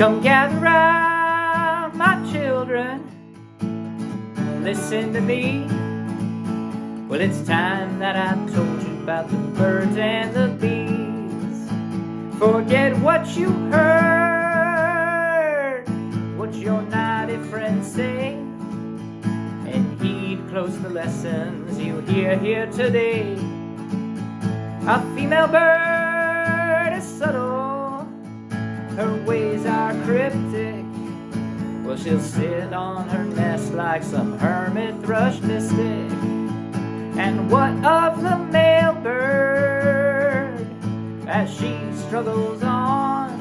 Come gather round, my children, listen to me. Well, it's time that I told you about the birds and the bees. Forget what you heard, what your naughty friends say, and heed close the lessons you hear here today. A female bird is subtle, her ways are cryptic. Well, she'll sit on her nest like some hermit thrush mystic. And what of the male bird as she struggles on?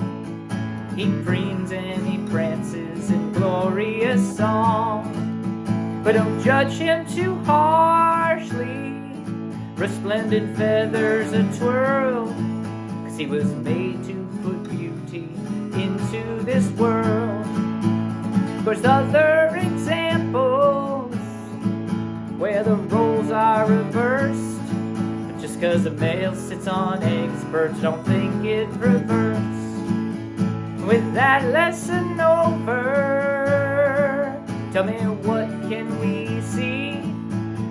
He preens and he prances in glorious song. But don't judge him too harshly, resplendent feathers a-twirl, 'cause he was made to put beauty into this world. There's other examples where the roles are reversed, but just 'cause a male sits on eggs, birds don't think it reversed. With that lesson over, tell me, what can we see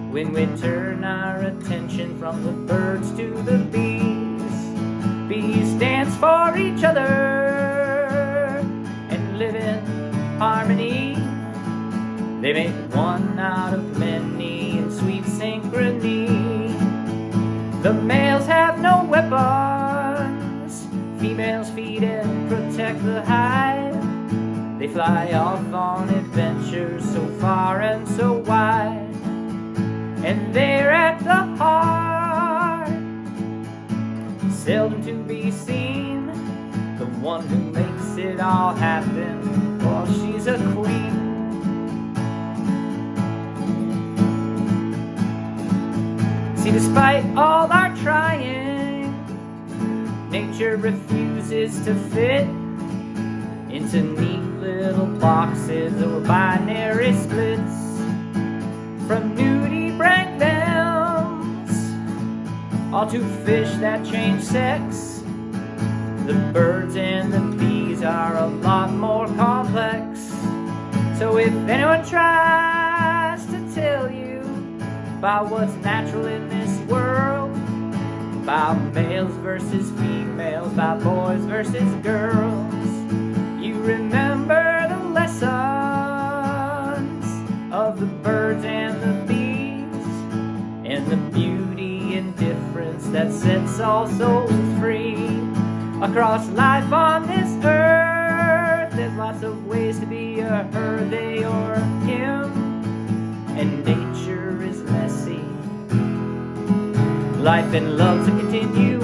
when we turn our attention from the birds to the bees? Bees dance for each other and live in harmony. They make one out of many in sweet synchrony. The males have no weapons, females feed and protect the hive. They fly off on adventures so far and so wide, and they're at the heart, seldom to be seen, the one who makes it all happen. Well, she's a queen. See, despite all our trying, nature refuses to fit into neat little boxes or binary splits. From nudie brand films, all to fish that change sex, the birds and the bees are a lot more complex. So if anyone tries to tell you about what's natural in this world, about males versus females, about boys versus girls, you remember the lessons of the birds and the bees, and the beauty and difference that sets all souls free. Across life on this earth, there's lots of ways to be a her, they, or him, and nature is messy. Life and love to continue